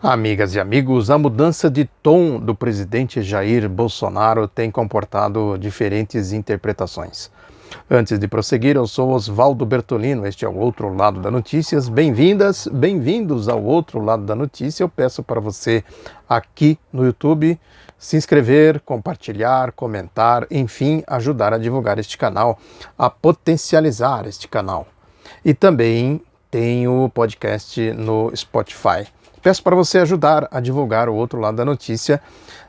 Amigas e amigos, a mudança de tom do presidente Jair Bolsonaro tem comportado diferentes interpretações. Antes de prosseguir, eu sou Oswaldo Bertolino, este é o Outro Lado da Notícias. Bem-vindas, bem-vindos ao Outro Lado da Notícia. Eu peço para você aqui no YouTube se inscrever, compartilhar, comentar, enfim, ajudar a divulgar este canal, a potencializar este canal. E também tem o podcast no Spotify. Peço para você ajudar a divulgar o Outro Lado da Notícia.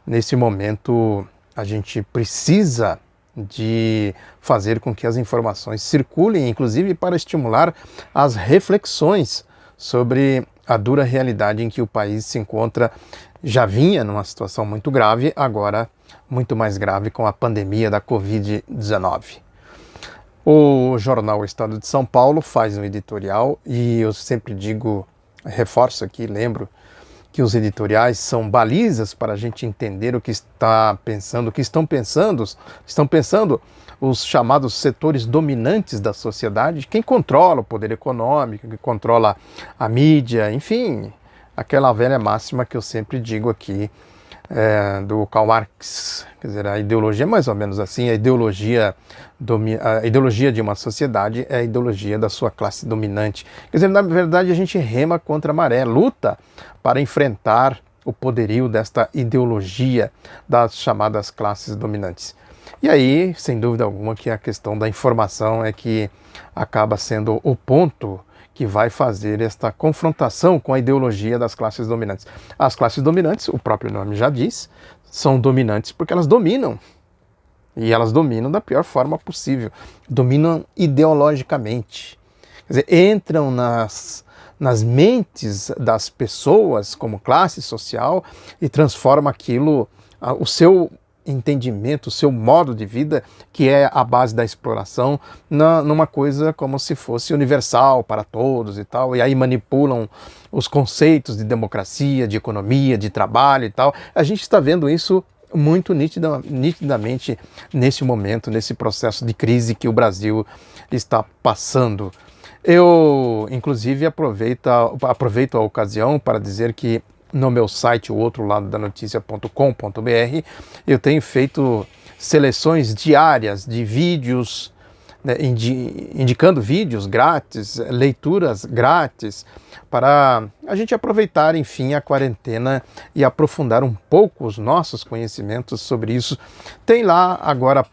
Nesse momento, a gente precisa de fazer com que as informações circulem, inclusive para estimular as reflexões sobre a dura realidade em que o país se encontra. Já vinha numa situação muito grave, agora muito mais grave com a pandemia da Covid-19. O jornal Estado de São Paulo faz um editorial e eu sempre digo, reforço aqui, lembro que os editoriais são balizas para a gente entender o que está pensando, o que estão pensando os chamados setores dominantes da sociedade, quem controla o poder econômico, quem controla a mídia, enfim, aquela velha máxima que eu sempre digo aqui, do Karl Marx, quer dizer, a ideologia é mais ou menos assim, a ideologia de uma sociedade é a ideologia da sua classe dominante. Quer dizer, na verdade a gente rema contra a maré, luta para enfrentar o poderio desta ideologia das chamadas classes dominantes. E aí, sem dúvida alguma, que a questão da informação é que acaba sendo o ponto que vai fazer esta confrontação com a ideologia das classes dominantes. As classes dominantes, o próprio nome já diz, são dominantes porque elas dominam. E elas dominam da pior forma possível. Dominam ideologicamente. Quer dizer, entram nas mentes das pessoas como classe social e transformam aquilo, o seu entendimento, o seu modo de vida, que é a base da exploração, numa coisa como se fosse universal para todos e tal, e aí manipulam os conceitos de democracia, de economia, de trabalho e tal. A gente está vendo isso muito nitidamente nesse momento, nesse processo de crise que o Brasil está passando. Eu, inclusive, aproveito a ocasião para dizer que no meu site, o outroladodanoticia.com.br, eu tenho feito seleções diárias de vídeos, né, indicando vídeos grátis, leituras grátis, para a gente aproveitar, enfim, a quarentena e aprofundar um pouco os nossos conhecimentos sobre isso. Tem lá agora.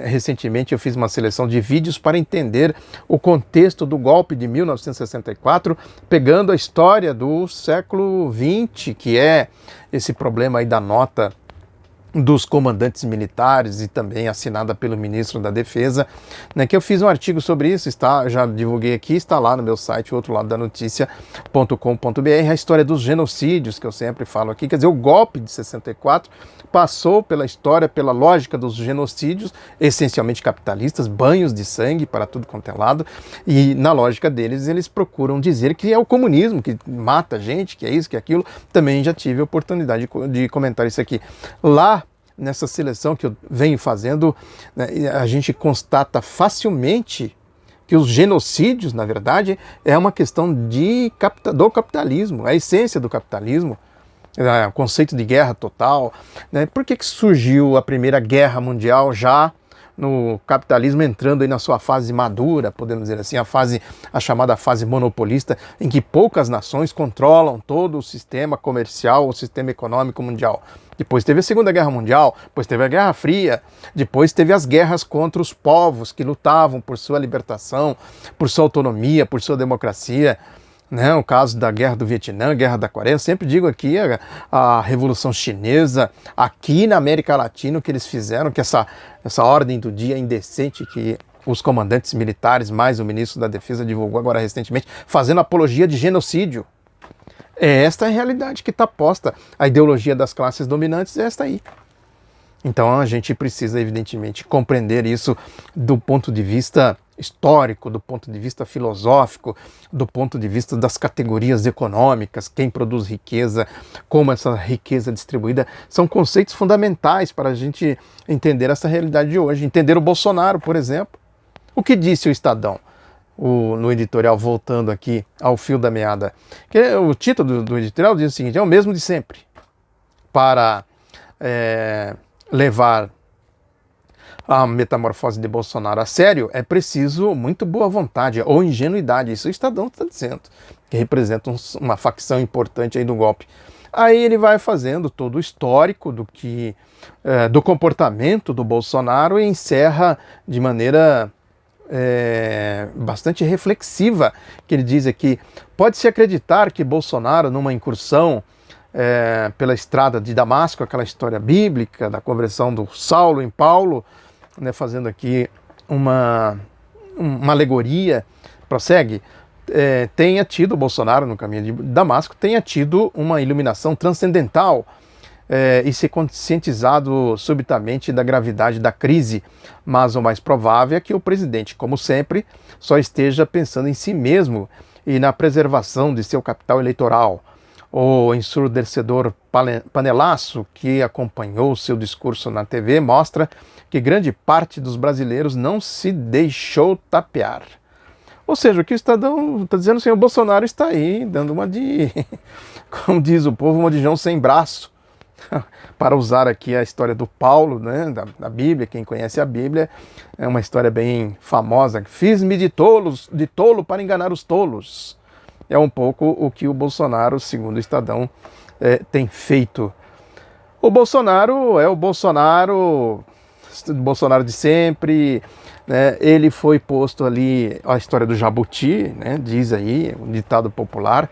Recentemente eu fiz uma seleção de vídeos para entender o contexto do golpe de 1964, pegando a história do século XX, que é esse problema aí da nota dos comandantes militares e também assinada pelo ministro da Defesa, né, que eu fiz um artigo sobre isso, já divulguei aqui, está lá no meu site, outroladodanoticia.com.br, a história dos genocídios, que eu sempre falo aqui, quer dizer, o golpe de 64 passou pela história, pela lógica dos genocídios, essencialmente capitalistas, banhos de sangue para tudo quanto é lado, e na lógica deles, eles procuram dizer que é o comunismo, que mata gente, que é isso, que é aquilo. Também já tive a oportunidade de comentar isso aqui. Lá, nessa seleção que eu venho fazendo, né, a gente constata facilmente que os genocídios, na verdade, é uma questão do capitalismo, a essência do capitalismo, o conceito de guerra total, né? Por que surgiu a Primeira Guerra Mundial já no capitalismo entrando aí na sua fase madura, podemos dizer assim, a chamada fase monopolista, em que poucas nações controlam todo o sistema comercial, o sistema econômico mundial. Depois teve a Segunda Guerra Mundial, depois teve a Guerra Fria, depois teve as guerras contra os povos que lutavam por sua libertação, por sua autonomia, por sua democracia. Né, o caso da Guerra do Vietnã, Guerra da Coreia, eu sempre digo aqui a Revolução Chinesa, aqui na América Latina, o que eles fizeram, que essa ordem do dia indecente que os comandantes militares, mais o ministro da Defesa divulgou agora recentemente, fazendo apologia de genocídio. É esta a realidade que está posta. A ideologia das classes dominantes é esta aí. Então a gente precisa, evidentemente, compreender isso do ponto de vista histórico, do ponto de vista filosófico, do ponto de vista das categorias econômicas, quem produz riqueza, como essa riqueza é distribuída, são conceitos fundamentais para a gente entender essa realidade de hoje. Entender o Bolsonaro, por exemplo. O que disse o Estadão? no editorial, voltando aqui ao fio da meada, que o título do editorial diz o seguinte: é o mesmo de sempre. Para levar a metamorfose de Bolsonaro a sério, é preciso muito boa vontade ou ingenuidade. Isso o Estadão está dizendo, que representa uma facção importante aí do golpe. Aí ele vai fazendo todo o histórico do comportamento do Bolsonaro e encerra de maneira bastante reflexiva, que ele diz aqui: pode-se acreditar que Bolsonaro, numa incursão pela estrada de Damasco, aquela história bíblica da conversão do Saulo em Paulo, né, fazendo aqui uma alegoria, prossegue, tenha tido, Bolsonaro no caminho de Damasco, tenha tido uma iluminação transcendental e se conscientizado subitamente da gravidade da crise, mas o mais provável é que o presidente, como sempre, só esteja pensando em si mesmo e na preservação de seu capital eleitoral. O ensurdecedor panelaço que acompanhou seu discurso na TV mostra que grande parte dos brasileiros não se deixou tapear. Ou seja, o que o Estadão está dizendo, assim, o Bolsonaro está aí dando uma de, como diz o povo, uma de João sem braço, para usar aqui a história do Paulo, né, da Bíblia. Quem conhece a Bíblia, é uma história bem famosa: fiz-me de tolo para enganar os tolos. É um pouco o que o Bolsonaro, segundo o Estadão, tem feito. O Bolsonaro é o Bolsonaro de sempre, né? Ele foi posto ali, a história do jabuti, né? Diz aí, um ditado popular,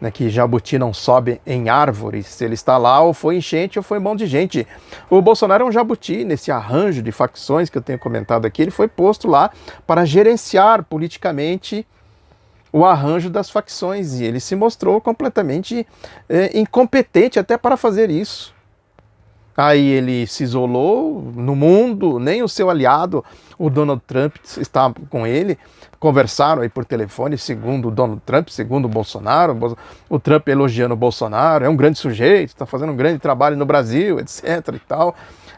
né, que jabuti não sobe em árvores. Se ele está lá, ou foi enchente ou foi mão de gente. O Bolsonaro é um jabuti nesse arranjo de facções que eu tenho comentado aqui. Ele foi posto lá para gerenciar politicamente o arranjo das facções, e ele se mostrou completamente incompetente até para fazer isso. Aí ele se isolou no mundo, nem o seu aliado, o Donald Trump, está com ele, conversaram aí por telefone, segundo o Donald Trump, segundo o Bolsonaro, o Trump elogiando o Bolsonaro: é um grande sujeito, está fazendo um grande trabalho no Brasil, etc. e tal.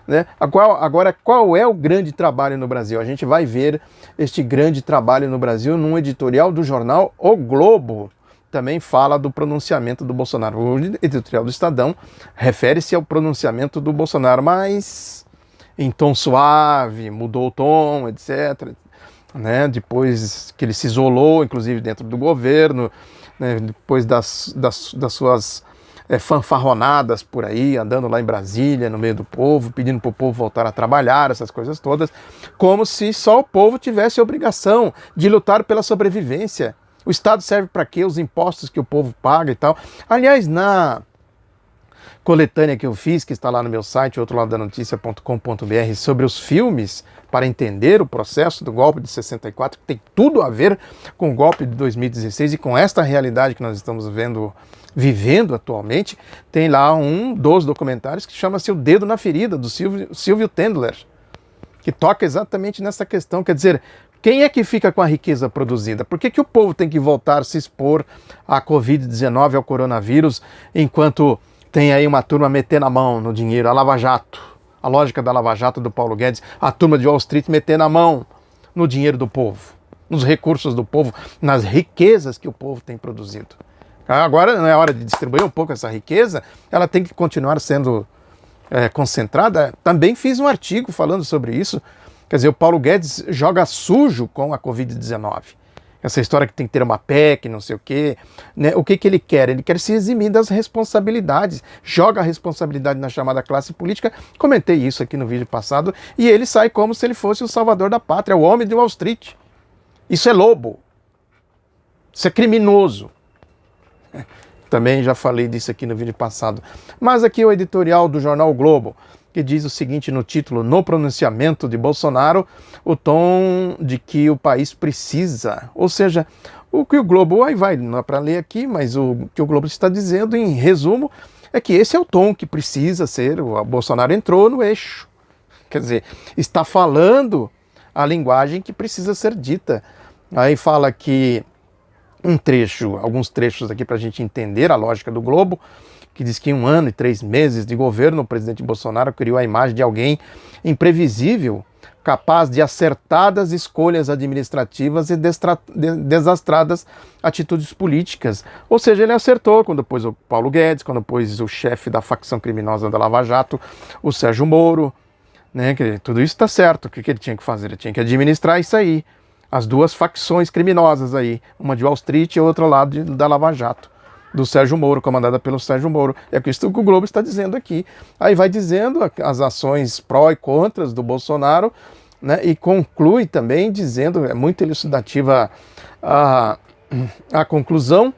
Né? Agora, qual é o grande trabalho no Brasil? A gente vai ver este grande trabalho no Brasil num editorial do jornal O Globo. Também fala do pronunciamento do Bolsonaro. O editorial do Estadão refere-se ao pronunciamento do Bolsonaro, mas em tom suave, mudou o tom, etc. Né? Depois que ele se isolou, inclusive dentro do governo, né? Depois das suas fanfarronadas por aí, andando lá em Brasília, no meio do povo, pedindo para o povo voltar a trabalhar, essas coisas todas, como se só o povo tivesse a obrigação de lutar pela sobrevivência. O Estado serve para quê? Os impostos que o povo paga e tal. Aliás, na coletânea que eu fiz, que está lá no meu site, outroladonoticia.com.br, sobre os filmes para entender o processo do golpe de 64, que tem tudo a ver com o golpe de 2016 e com esta realidade que nós estamos vivendo atualmente, tem lá um dos documentários que chama-se O Dedo na Ferida, do Silvio Tendler, que toca exatamente nessa questão. Quer dizer, quem é que fica com a riqueza produzida? Por que o povo tem que voltar a se expor à Covid-19, ao coronavírus, enquanto tem aí uma turma metendo a mão no dinheiro, a Lava Jato, a lógica da Lava Jato do Paulo Guedes, a turma de Wall Street metendo a mão no dinheiro do povo, nos recursos do povo, nas riquezas que o povo tem produzido? Agora não é hora de distribuir um pouco essa riqueza, ela tem que continuar sendo concentrada. Também fiz um artigo falando sobre isso. Quer dizer, o Paulo Guedes joga sujo com a Covid-19. Essa história que tem que ter uma PEC, não sei o quê. Né? O que ele quer? Ele quer se eximir das responsabilidades. Joga a responsabilidade na chamada classe política. Comentei isso aqui no vídeo passado. E ele sai como se ele fosse o salvador da pátria, o homem de Wall Street. Isso é lobo. Isso é criminoso. Também já falei disso aqui no vídeo passado. Mas aqui o editorial do jornal o Globo, que diz o seguinte no título: no pronunciamento de Bolsonaro, o tom de que o país precisa. Ou seja, o que o Globo, aí vai, não é para ler aqui, mas o que o Globo está dizendo, em resumo, é que esse é o tom que precisa ser. O Bolsonaro entrou no eixo. Quer dizer, está falando a linguagem que precisa ser dita. Aí fala que alguns trechos aqui para a gente entender a lógica do Globo, que diz que em 1 ano e 3 meses de governo, o presidente Bolsonaro criou a imagem de alguém imprevisível, capaz de acertadas escolhas administrativas e desastradas atitudes políticas. Ou seja, ele acertou quando pôs o Paulo Guedes, quando pôs o chefe da facção criminosa da Lava Jato, o Sérgio Moro, né? Tudo isso está certo. O que ele tinha que fazer? Ele tinha que administrar isso aí. As duas facções criminosas aí, uma de Wall Street e outra lá da Lava Jato, do Sérgio Moro, comandada pelo Sérgio Moro. É isso que o Globo está dizendo aqui. Aí vai dizendo as ações pró e contras do Bolsonaro, né, e conclui também dizendo, é muito elucidativa a conclusão,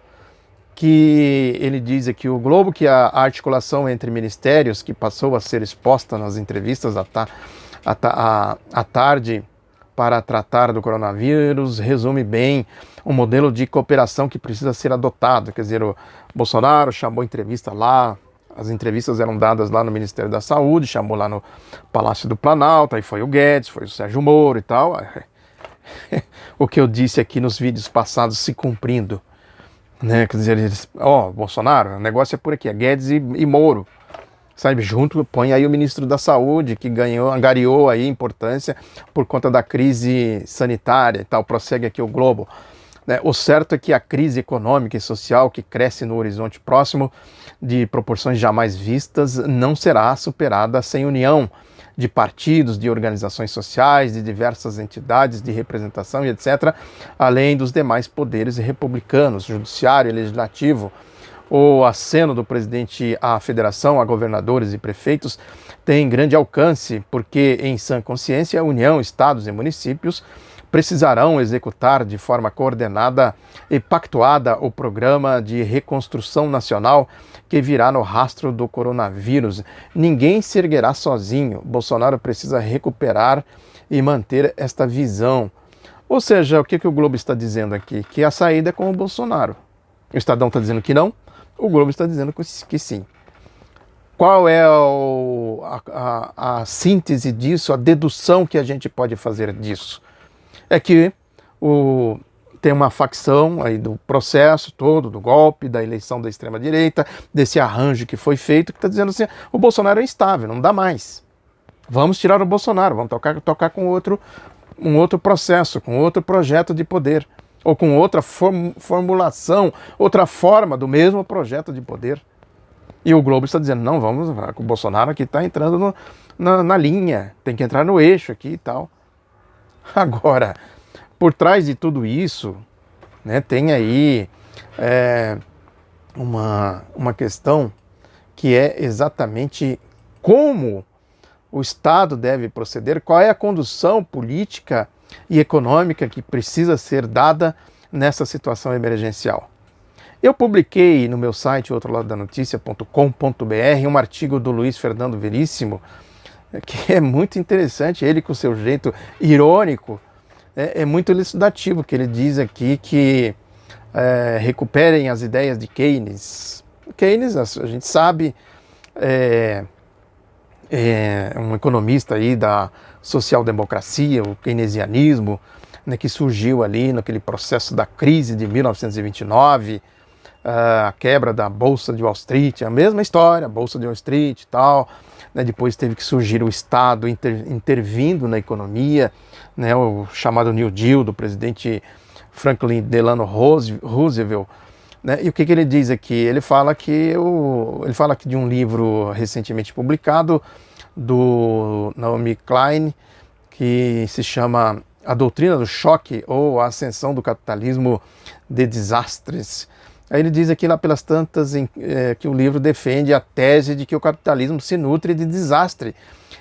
que ele diz aqui, o Globo, que a articulação entre ministérios, que passou a ser exposta nas entrevistas à tarde para tratar do coronavírus, resume bem um modelo de cooperação que precisa ser adotado. Quer dizer, o Bolsonaro chamou entrevista lá, as entrevistas eram dadas lá no Ministério da Saúde, chamou lá no Palácio do Planalto, aí foi o Guedes, foi o Sérgio Moro e tal. O que eu disse aqui nos vídeos passados se cumprindo, né? Quer dizer, Bolsonaro, o negócio é por aqui, é Guedes e Moro. Sabe, junto, põe aí o ministro da Saúde, que angariou aí importância por conta da crise sanitária e tal, prossegue aqui o Globo. O certo é que a crise econômica e social que cresce no horizonte próximo, de proporções jamais vistas, não será superada sem união de partidos, de organizações sociais, de diversas entidades de representação e etc., além dos demais poderes republicanos, judiciário e legislativo. O aceno do presidente à federação, a governadores e prefeitos, tem grande alcance, porque, em sã consciência, a União, estados e municípios precisarão executar de forma coordenada e pactuada o programa de reconstrução nacional que virá no rastro do coronavírus. Ninguém se erguerá sozinho. Bolsonaro precisa recuperar e manter esta visão. Ou seja, o que o Globo está dizendo aqui? Que a saída é com o Bolsonaro. O Estadão está dizendo que não. O Globo está dizendo que sim. Qual é a síntese disso, a dedução que a gente pode fazer disso? É que tem uma facção aí do processo todo, do golpe, da eleição da extrema-direita, desse arranjo que foi feito, que está dizendo assim, o Bolsonaro é instável, não dá mais. Vamos tirar o Bolsonaro, vamos tocar com um outro processo, com outro projeto de poder, ou com outra formulação, outra forma do mesmo projeto de poder. E o Globo está dizendo, não, o Bolsonaro aqui está entrando na linha, tem que entrar no eixo aqui e tal. Agora, por trás de tudo isso, né, tem aí uma questão que é exatamente como o Estado deve proceder, qual é a condução política e econômica que precisa ser dada nessa situação emergencial. Eu publiquei no meu site, outroladodanotícia.com.br, um artigo do Luiz Fernando Veríssimo, que é muito interessante, ele com seu jeito irônico, é muito elucidativo, que ele diz aqui que recuperem as ideias de Keynes. Keynes, a gente sabe, é um economista aí da social-democracia, o keynesianismo, né, que surgiu ali naquele processo da crise de 1929, a quebra da Bolsa de Wall Street, a mesma história, a Bolsa de Wall Street e tal, né, depois teve que surgir o Estado intervindo na economia, né, o chamado New Deal do presidente Franklin Delano Roosevelt, né, e o que ele diz aqui? Ele fala aqui de um livro recentemente publicado do Naomi Klein, que se chama A Doutrina do Choque ou a Ascensão do Capitalismo de Desastres. Aí ele diz aqui lá pelas tantas que o livro defende a tese de que o capitalismo se nutre de desastre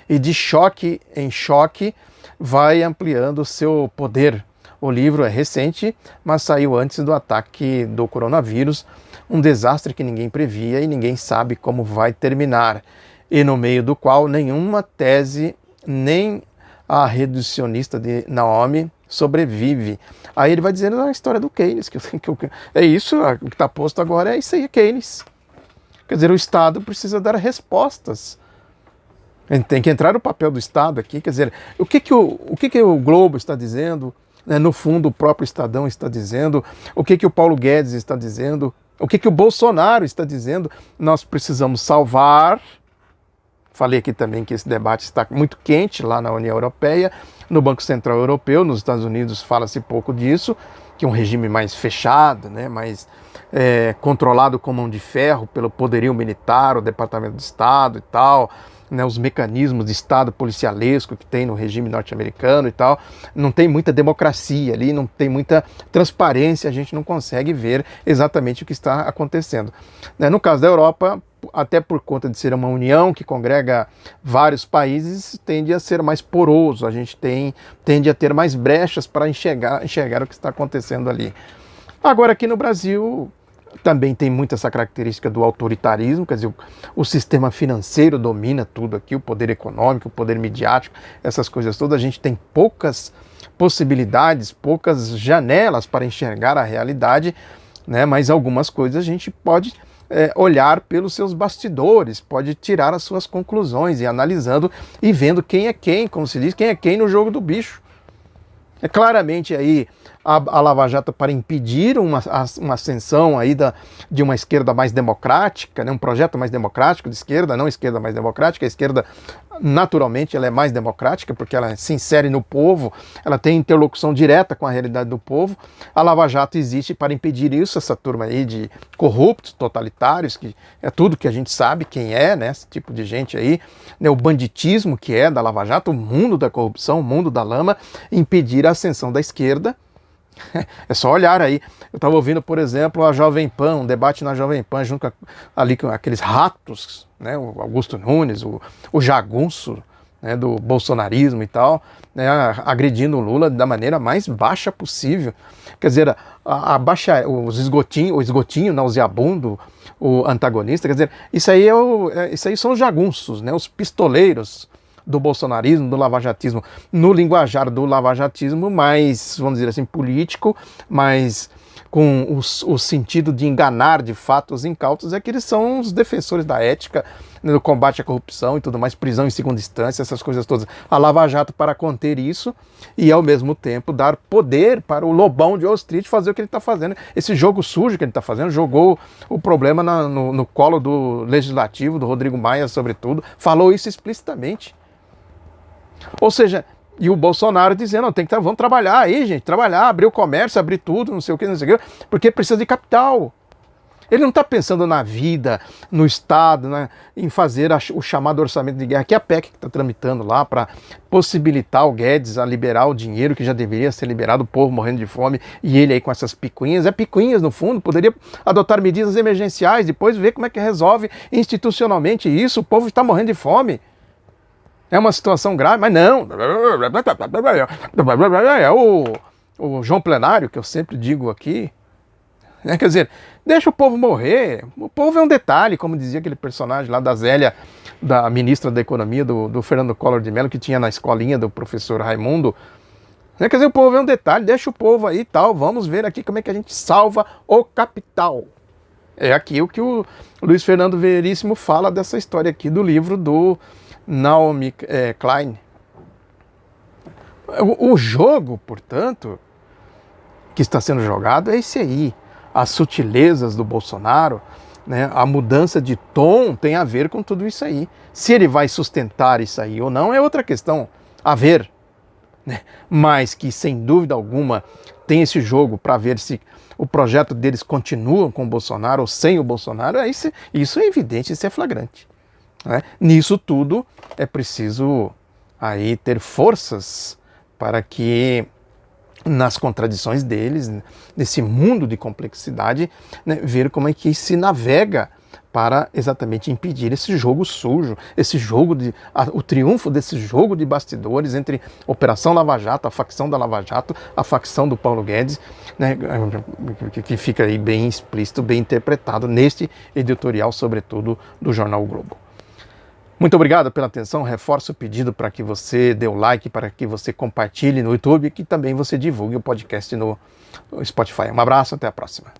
e de choque em choque vai ampliando o seu poder. O livro é recente, mas saiu antes do ataque do coronavírus, um desastre que ninguém previa e ninguém sabe como vai terminar, e no meio do qual nenhuma tese, nem a reducionista de Naomi sobrevive. Aí ele vai dizendo a história do Keynes, é isso, o que está posto agora é isso aí, Keynes. Quer dizer, o Estado precisa dar respostas. Tem que entrar no papel do Estado aqui, quer dizer, o que o Globo está dizendo, né, no fundo o próprio Estadão está dizendo, o que o Paulo Guedes está dizendo, o que o Bolsonaro está dizendo, nós precisamos salvar Falei aqui também que esse debate está muito quente lá na União Europeia, no Banco Central Europeu, nos Estados Unidos fala-se pouco disso, que é um regime mais fechado, né, mais controlado com mão de ferro pelo poderio militar, o Departamento de Estado e tal, né, os mecanismos de Estado policialesco que tem no regime norte-americano e tal. Não tem muita democracia ali, não tem muita transparência, a gente não consegue ver exatamente o que está acontecendo. Né, no caso da Europa, até por conta de ser uma união que congrega vários países, tende a ser mais poroso, a gente tende a ter mais brechas para enxergar o que está acontecendo ali. Agora aqui no Brasil também tem muito essa característica do autoritarismo, quer dizer, o sistema financeiro domina tudo aqui, o poder econômico, o poder midiático, essas coisas todas, a gente tem poucas possibilidades, poucas janelas para enxergar a realidade, né? Mas algumas coisas a gente pode olhar pelos seus bastidores, pode tirar as suas conclusões e analisando e vendo quem é quem, como se diz, quem é quem no jogo do bicho. É claramente aí a Lava Jato para impedir uma ascensão aí de uma esquerda mais democrática, né, um projeto mais democrático de esquerda, não esquerda mais democrática. A esquerda, naturalmente, ela é mais democrática porque ela se insere no povo, ela tem interlocução direta com a realidade do povo. A Lava Jato existe para impedir isso, essa turma aí de corruptos, totalitários, que é tudo que a gente sabe quem é, né, esse tipo de gente aí, né, o banditismo que é da Lava Jato, o mundo da corrupção, o mundo da lama, impedir a ascensão da esquerda. É só olhar aí. Eu estava ouvindo, por exemplo, a Jovem Pan, um debate na Jovem Pan, junto ali com aqueles ratos, né, o Augusto Nunes, o jagunço, né, do bolsonarismo e tal, né, agredindo o Lula da maneira mais baixa possível. Quer dizer, o esgotinho nauseabundo, o antagonista, quer dizer, isso aí são os jagunços, né, os pistoleiros do bolsonarismo, do lavajatismo, no linguajar do lavajatismo mais, vamos dizer assim, político, mas com o sentido de enganar de fato os incautos, é que eles são os defensores da ética, no combate à corrupção e tudo mais, prisão em segunda instância, essas coisas todas. A Lava Jato para conter isso e, ao mesmo tempo, dar poder para o lobão de Wall Street fazer o que ele está fazendo. Esse jogo sujo que ele está fazendo, jogou o problema no colo do Legislativo, do Rodrigo Maia, sobretudo, falou isso explicitamente. Ou seja, e o Bolsonaro dizendo, vamos trabalhar aí, gente, trabalhar, abrir o comércio, abrir tudo, não sei o que, porque precisa de capital. Ele não está pensando na vida, no Estado, né, em fazer o chamado orçamento de guerra, que é a PEC que está tramitando lá para possibilitar o Guedes a liberar o dinheiro que já deveria ser liberado, o povo morrendo de fome, e ele aí com essas picuinhas. É picuinhas no fundo, poderia adotar medidas emergenciais, depois ver como é que resolve institucionalmente isso, o povo está morrendo de fome. É uma situação grave, mas não. É o João Plenário, que eu sempre digo aqui. Quer dizer, deixa o povo morrer. O povo é um detalhe, como dizia aquele personagem lá da Zélia, da ministra da Economia, do Fernando Collor de Mello, que tinha na escolinha do professor Raimundo. Quer dizer, o povo é um detalhe, deixa o povo aí e tal. Vamos ver aqui como é que a gente salva o capital. É aqui o que o Luiz Fernando Veríssimo fala dessa história aqui do livro do Naomi Klein. O jogo, portanto, que está sendo jogado é esse aí. As sutilezas do Bolsonaro, né, a mudança de tom tem a ver com tudo isso aí. Se ele vai sustentar isso aí ou não é outra questão a ver, né? Mas que, sem dúvida alguma, tem esse jogo para ver se o projeto deles continua com o Bolsonaro ou sem o Bolsonaro. Isso é evidente, isso é flagrante. Né? Nisso tudo é preciso aí ter forças para que, nas contradições deles, nesse mundo de complexidade, né, ver como é que se navega para exatamente impedir esse jogo sujo, o triunfo desse jogo de bastidores entre Operação Lava Jato, a facção da Lava Jato, a facção do Paulo Guedes, né, que fica aí bem explícito, bem interpretado neste editorial, sobretudo, do jornal o Globo. Muito obrigado pela atenção, reforço o pedido para que você dê o like, para que você compartilhe no YouTube e que também você divulgue o podcast no Spotify. Um abraço, até a próxima.